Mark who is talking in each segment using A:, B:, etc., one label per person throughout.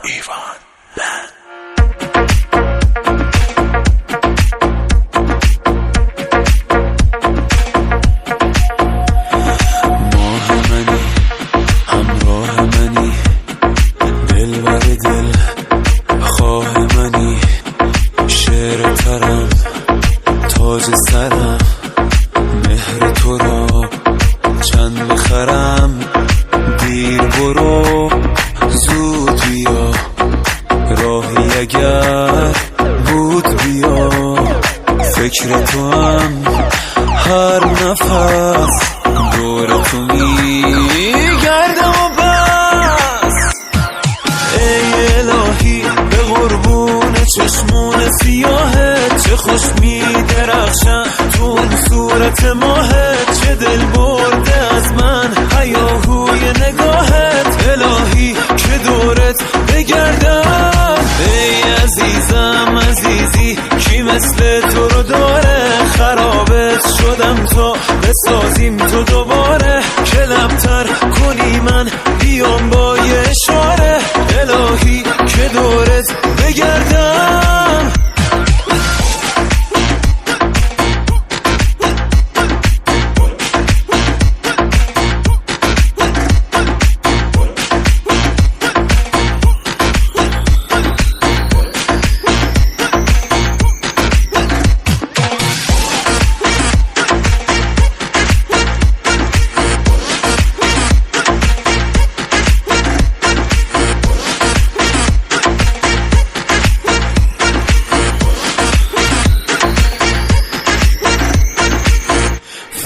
A: ایوان لند. ماه منی، همراه منی، دل بر دل خواه منی، شعر ترم، تاج سرم، مهر تو را چند بخرم. دیر برو زود بیا، راهی اگر بود بیا. فکر تو هم هر نفس دور تو میگردم و بس. ای الهی به قربون چشمون سیاهت، چه خوش میدرخشن تو اون صورت ماهت. چه دل برده از من هیاهوی نگاهت، الهی که دورت بگردم. ای عزیزم عزیزی کی مثل تو رو داره، خرابت شدم تا بسازیم تو دوباره. که لبتر کنی من بیام با یه اشاره، الهی که دورت بگردم.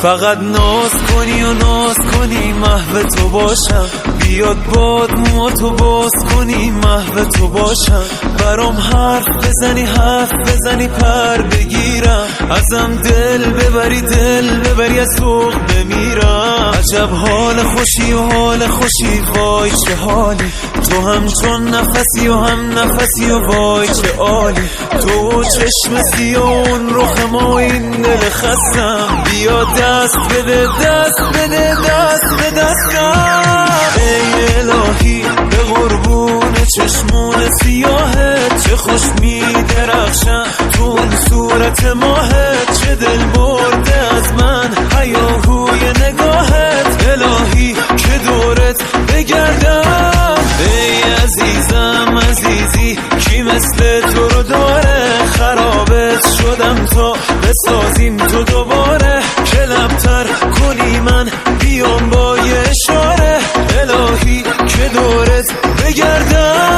A: فقط ناز کنی و ناز کنی محو تو باشم، بیاد باد مو تو باز کنی محو تو باشم. برام حرف بزنی پر بگیرم، ازم دل ببری از ذوق بمیرم. عجب حال خوشی و حال خوشی، وای چه حالی. تو هم چون نفسی و هم نفسی و وای چه عالی. تو چشم سیون رخ ما این دل خستم، بیا دست بده دست به دستم. ای الهی به قربون چشمون سیاهت، چه خوش میدرخشن تو اون صورت ماهت. چه دل برده از من هیاهوی نگاهت، الهی که دورت بگردم. ای عزیزم عزیزی کی مثل تو رو داره، خرابت شدم تا بسازیم تو دوباره. که لبتر کنی من بیام با یه اشاره، الهی که دورت بگردم.